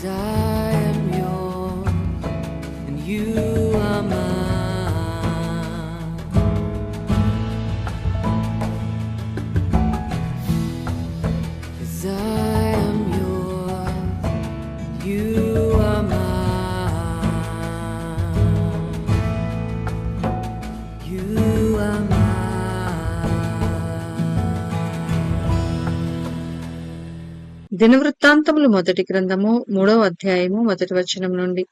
'Cause I am yours and you are mine. 'Cause I am yours, you are mine. You are mine. దినవృత్తాంతములు మొదటి గ్రంథము 3వ అధ్యాయము మొదటి వచనం నుండి.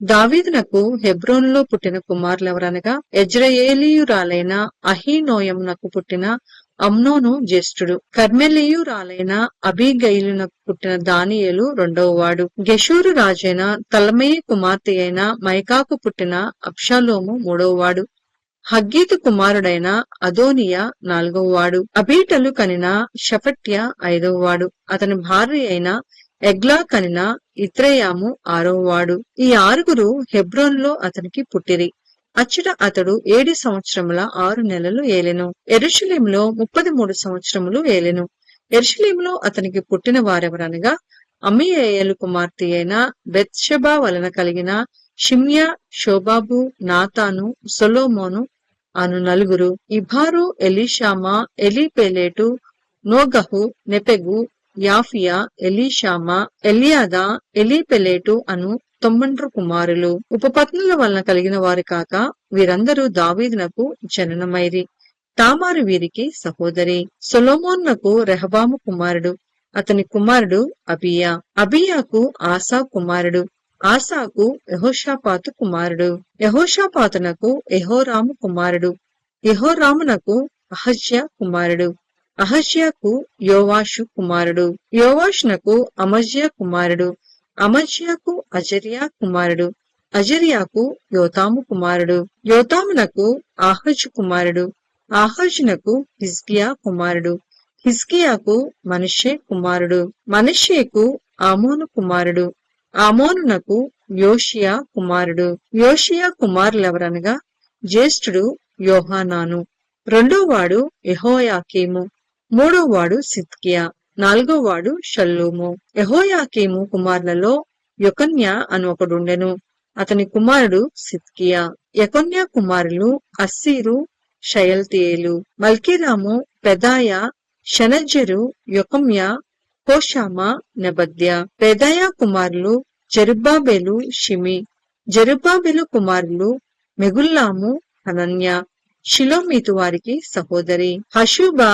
దావీదునకు హెబ్రోనులో పుట్టిన కుమారులెవరనగా యెజ్రెయేలీయురాలైన అహీనోయమునకు పుట్టిన అమ్నోను జ్యేష్ఠుడు, కర్మెలీయురాలైన అబీగయిలునకు పుట్టిన దానియేలు రెండవవాడు, గెషూరు రాజైన తల్మయి కుమార్తె అయిన మైకాకు పుట్టిన అబ్షాలోము మూడవవాడు, హగ్గీతు కుమారుడైన అదోనియా నాలుగవవాడు, అబీటలు కనిన షఫట్య ఐదవవాడు, అతని భార్య అయిన ఎగ్లా కనిన ఇత్రెయాము ఆరవవాడు. ఈ ఆరుగురు హెబ్రోనులో అతనికి పుట్టిరి. అచ్చట అతడు 7 సంవత్సరముల 6 నెలలు ఏలెను. యెరూషలేములో 33 సంవత్సరములు ఏలెను. యెరూషలేములో అతనికి పుట్టిన వారెవరనగా అమ్మీయేలు కుమార్తె అయిన బెత్షెబా వలన కలిగిన షిమ్యా, షోబాబు, నాతాను, సొలొమోను అను నలుగురు. ఇబారు, ఎలీషామా, ఎలీపేలెటు, నోగహు, నెపెగు, యాఫియా, ఎలీషామా, ఎలియాదా, ఎలీపెలెటు అను 9 కుమారులు. ఉపపత్నుల వలన కలిగిన వారు కాక వీరందరూ దావీదునకు జననమైరి. తామారు వీరికి సహోదరి. సొలొమోనునకు రెహబాము కుమారుడు, అతని కుమారుడు అబియా. అబియాకు ఆసా కుమారుడు, ఆసాకు యెహోషాపాతు కుమారుడు, యెహోషాపాతునకు యెహోరాము కుమారుడు, యెహోరామునకు అహజ్యా కుమారుడు, అహజ్యాకు యోవాషు కుమారుడు, యోవాషునకు అమజ్యా కుమారుడు, అమజ్యాకు అజర్యా కుమారుడు, అజర్యాకు యోతాము కుమారుడు, యోతామునకు ఆహజు కుమారుడు, ఆహజునకు హిజ్కియా కుమారుడు, హిజ్కియాకు మనష్షే కుమారుడు, మనష్షేకు ఆమోను కుమారుడు, ఆమోనునకు యోషియా కుమారుడు. యోషియా కుమారులెవరనగా జ్యేష్ఠుడు యోహానాను, రెండోవాడు యెహోయాకీము, మూడోవాడు సిద్కియా, నాలుగోవాడు షల్లూము. యెహోయాకీము కుమారులలో యొకన్యా అని ఒకడుండెను, అతని కుమారుడు సిద్కియా. యెకొన్యా కుమారులు అస్సీరు, షయల్తీయేలు, మల్కీరాము, పెదాయా, షనజ్జరు, యొకమ్యా, హోషామా, నెబద్యా. పెదాయా కుమారులు జెరుబ్బాబెలు, షిమి. జెరుబ్బాబెలు కుమారులు మెగుల్లాము, హనన్యా. షిలోమీతు వారికి సహోదరి. హషూబా,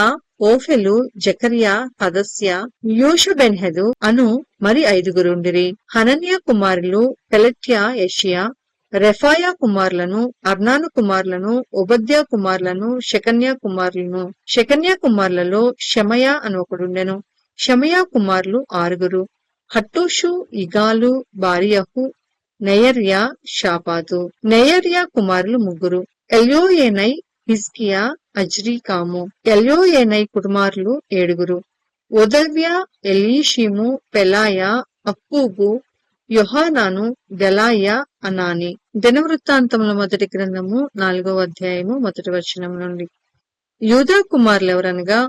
ఓఫెలు, జకర్యా, హదస్యా, యోషబెన్హెదు అను మరి 5గురుండిరి. హనన్యా కుమారులు పెలట్యా, యెషయా. రెఫాయా కుమారులను, అర్నాను కుమారులను, ఒబద్యా కుమారులను, షెకన్యా కుమారులను. షెకన్యా కుమారులలో షమయా అని ఒకడుండెను. షమయా కుమారులు 6గురు, హట్టూషు, ఇగాలు, బారియహు, నెయర్యా, షాపాతు. నెయర్యా కుమారులు 3గురు, ఎల్యోయేనై, హిజ్కియా, అజ్రీకాము. ఎల్యోయేనై కుమారులు 7గురు, ఒదవ్యా, ఎలీషిము, పెలాయా, అక్కూబు, యోహానాను, దెలాయా, అనాని. దినవృత్తాంతముల మొదటి గ్రంథము 4వ అధ్యాయము మొదటి వచనం నుండి. యూదా కుమారులెవరనగా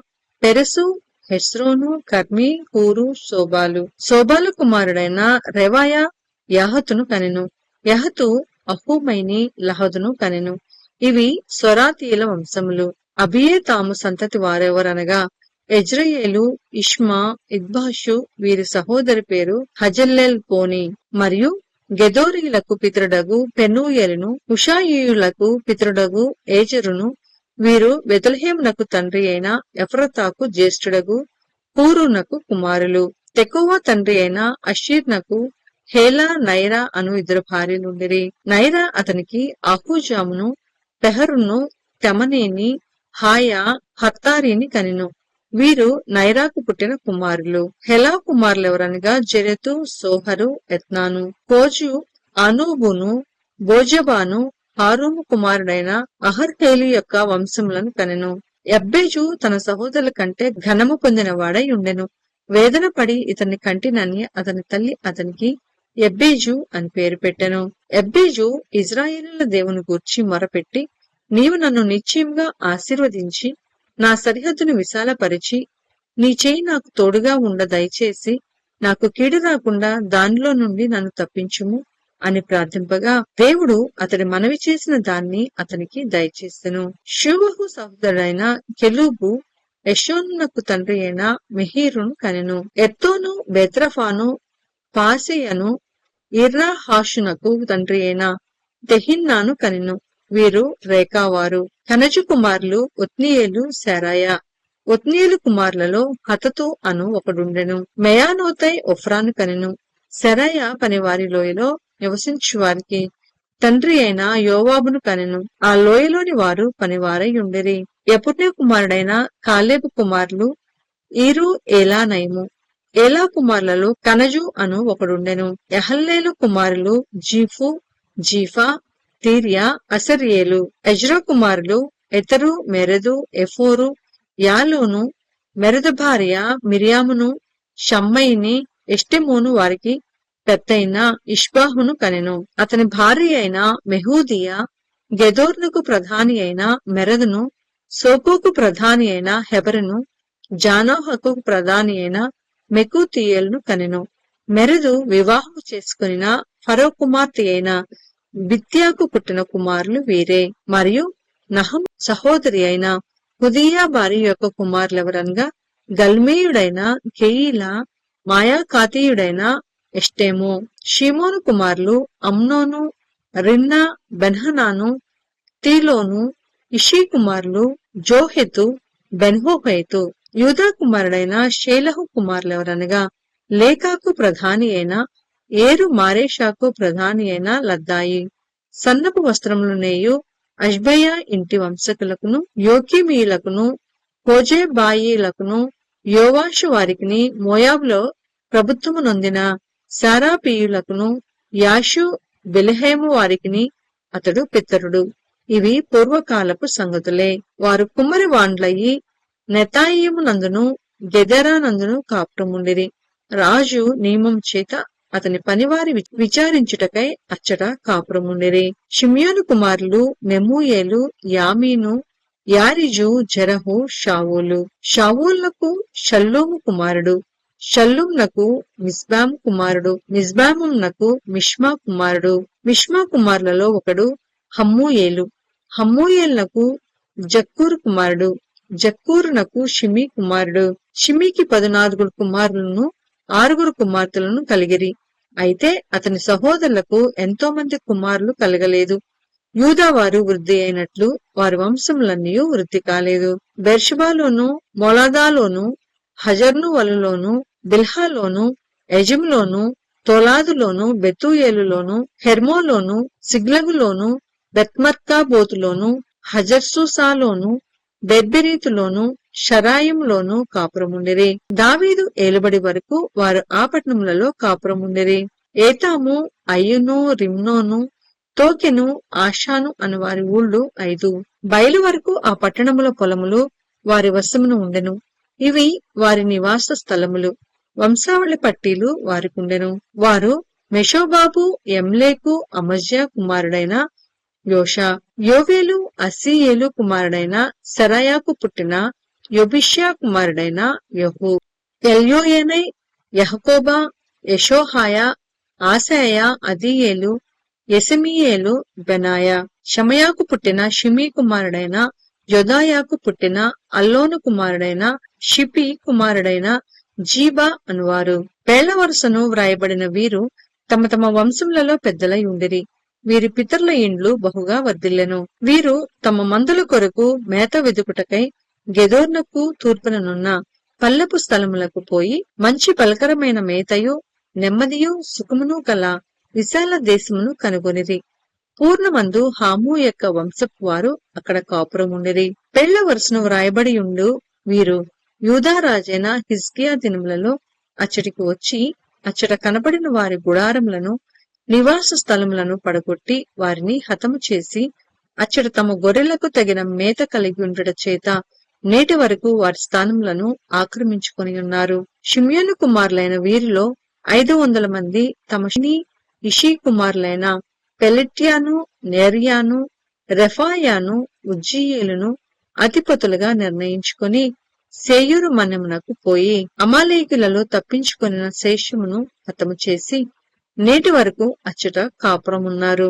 పెరెసు, హెస్రోను, కర్మీ, హూరు, శోబాలు. శోబాలు కుమారుడైన రెవాయా యాహతును కనెను. యహతు అహూమైని, లహదును కనెను. ఇవి సొరాతీయుల వంశములు. అబియే తాము సంతతి వారెవరనగా యెజ్రెయేలు, ఇష్మా, ఇద్బాషు. వీరి సహోదరి పేరు హజల్లెల్ పోని. మరియు గెదోరీయులకు పితరుడగు పెనూయేలును, హుషాయీయులకు పితరుడగు ఏజెరును. వీరు బెత్లెహేమునకు తండ్రి అయిన ఎఫ్రతాకు జ్యేష్ఠుడగు హూరునకు కుమారులు. తెకోవా తండ్రి అయిన అషీర్నకు హేలా, నైరా అను 2 భార్యలుండిరి. నైరా అతనికి ఆహూజామును, పెహరును, తెమనేని, హాయా, హత్తారిని కనెను. వీరు నైరాకు పుట్టిన కుమారులు. హెలా కుమారులెవరనగా జెరెతు, సోహరు, ఎత్నాను, కోజు, అనూబును, బోజబాను. హారూము కుమారుడైన అహర్హేలు యొక్క వంశములను కనెను. ఎబ్బేజు తన సహోదరుల కంటే ఘనము పొందినవాడై ఉండెను. వేదన పడి ఇతన్ని కంటినని అతని తల్లి అతనికి ఎబ్బేజు అని పేరు పెట్టెను. ఎబ్బేజు ఇజ్రాయేలుల దేవుని గూర్చి మొరపెట్టి, నీవు నన్ను నిశ్చయంగా ఆశీర్వదించి నా సరిహద్దును విశాలపరిచి నీ చేయి నాకు తోడుగా ఉండ దయచేసి నాకు కీడు రాకుండా దానిలో నుండి నన్ను తప్పించుము అని ప్రార్థింపగా దేవుడు అతడి మనవి చేసిన దాన్ని అతనికి దయచేసెను. షూవహు సహోదరుడైన కెలూబు యెషోనునకు తండ్రి అయిన మెహీరును కనెను. ఎత్తోను బెత్రఫాను పాసెయను ఇర్రాహాషునకు తండ్రి అయిన తెహిన్నాను కనెను. వీరు రేకావారు. కనజు కుమారులు ఒత్నీయేలు, శెరాయ. ఒత్నీయేలు కుమారులలో హతతు అను ఒకడుండెను. మెయానోతై ఒఫ్రాను కనెను. శెరాయ పనివారి లోయలో నివసించు వారికి తండ్రి అయిన యోవాబును కనెను. ఆ లోయలోని వారు పనివారై ఉండిరి. యెఫున్నె కుమారుడైన కాలేబు కుమారులు ఈరు, ఏలానయము. ఏలా కుమారులలో కనజు అను ఒకడుండెను. యహల్లేలు కుమారులు జీఫు, జీఫా, తీర్యా, అసర్యేలు. ఎజ్రా కుమారులు ఎతరు, మెరెదు, ఎఫోరు, యాలోను. మెరెదు భార్య మిర్యామును, షమ్మయిని, ఎష్టెమోను వారికి పెద్దయిన ఇష్బాహును కనెను. అతని భార్య అయిన మెహూదియా గెదోర్నుకు ప్రధాని అయిన మెరదును, సోకోకు ప్రధాని అయిన హెబరును, జానోహకు ప్రధాని అయిన మెకూతియేలును కనెను. మెరదు వివాహము చేసుకునిన ఫరో కుమార్తె అయిన బిత్యాకు పుట్టిన కుమారులు వీరే. మరియు నహం సహోదరి అయిన హుదియా భార్య యొక్క కుమారులెవరనగా గల్మేయుడైన కెయిలా, మాయాకాతీయుడైన ఎష్టేము. షిమోను కుమారులు అమ్నోను, రిన్నా, బెన్హనాను, తీలోను. ఇషీ కుమారులు జోహెతు, బెన్హోహెతు. యూదా కుమారుడైన షేలహు కుమారులెవరనగా లేకాకు ప్రధాని అయిన ఏరు, మారేషాకు ప్రధాని అయిన లద్దాయి. సన్నపు వస్త్రములు నేయు అష్బయ ఇంటి వంశకులకును, యోకీమీయులకును, హోజేబాయీలకును, యోవాషు వారికిని, మోయాబులో ప్రభుత్వము నొందిన సారాపీయులకును, యాషు బెలెహేము వారికిని అతడు పితరుడు. ఇవి పూర్వకాలపు సంగతులే. వారు కుమ్మరి వాండ్లయి నెతాయిము నందును గెదెరా నందును కాపురముండిరి. రాజు నియమం చేత అతని పనివారి విచారించుటకై అచ్చట కాపురముండిరి. షిమ్యోను కుమారులు నెమూయేలు, యామీను, యారిజు, జెరహు, షావూలు. షావూలునకు షల్లూము కుమారుడు, షల్లూమునకు మిస్బాము కుమారుడు, మిస్బామునకు మిష్మా కుమారుడు. మిష్మా కుమారులలో ఒకడు హమ్మూయేలు. హమ్మూయేలునకు జక్కూరు కుమారుడు, జక్కూరునకు షిమీ కుమారుడు. షిమీకి 14 కుమారులను 6 కుమార్తెలను కలిగిరి. అయితే అతని సహోదరులకు ఎంతో మంది కుమారులు కలగలేదు. యూదావారు వృద్ధి అయినట్లు వారి వంశములన్నీ వృద్ధి కాలేదు. బెర్షబాలోను, మొలాదాలోను, హజర్ను వలులోను, బిల్హాలోను, ఎజిములోను, తోలాదులోను, బెతూయేలులోను, హెర్మోలోను, సిగ్లగులోను, బెత్మర్కాబోతులోను, హజర్సూసాలోను, బెర్బెరీతులోను, షరాయిములోను కాపురముండిరి. దావీదు ఏలుబడి వరకు వారు ఆ పట్టణములలో కాపురముండిరి. ఏతాము, అయ్యును, రిమ్నోను, తోకెను, ఆషాను అను వారి ఊళ్ళు 5. బయలు వరకు ఆ పట్టణముల పొలములు వారి వశమును ఉండెను. ఇవి వారి నివాస స్థలములు. వంశావళి పట్టీలు వారికుండెను. వారు మెషోబాబు, ఎమ్లేకు, అమజ్యా కుమారుడైన యోషా, యోవేలు, అస్సీయేలు కుమారుడైన సెరాయాకు పుట్టిన యొబిష్యా కుమారుడైన యహూ, ఎల్యోయేనై, యహకోబా, యెషోహాయ, ఆశాయ, అదీయేలు, యెసెమీయేలు, బెనాయా. షమయాకు పుట్టిన షిమీ కుమారుడైన యొదాయాకు పుట్టిన అల్లోను కుమారుడైన షిపి కుమారుడైన జీబా అనువారు. పేళ్ల వరుసను వ్రాయబడిన వీరు తమ తమ వంశములలో పెద్దలై ఉండిరి. వీరి పితరుల ఇండ్లు బహుగా వర్ధిల్లెను. వీరు తమ మందుల కొరకు మేత వెదుకుటకై గెదోర్నకు తూర్పుననున్న పల్లపు స్థలములకు పోయి మంచి పలకరమైన మేతయు నెమ్మదియు సుఖమును కల విశాల దేశమును కనుగొనిరి. పూర్ణమందు హాము యొక్క వంశపు వారు అక్కడ కాపురముండిరి. పెళ్ల వరుసను వ్రాయబడి ఉండు వీరు యూదారాజైన హిజ్కియా దినములలో అచ్చటికి వచ్చి అచ్చట కనబడిన వారి గుడారములను, నివాస స్థలములను పడగొట్టి వారిని హతము చేసి అచ్చట తమ గొర్రెలకు తగిన మేత కలిగి ఉండట చేత నేటి వరకు వారి స్థానములను ఆక్రమించుకొని ఉన్నారు. షిమ్యోను కుమారులైన వీరిలో 500 మంది తమ ఇషీ కుమారులైన పెలెట్యాను, నేర్యాను, రెఫాయాను, ఉజ్జీయేలును అధిపతులుగా నిర్ణయించుకొని సేయూరు మన్యమునకు పోయి అమాలేకులలో తప్పించుకొనిన శేషమును హతము చేసి నేటి వరకు అచ్చట కాపురమున్నారు.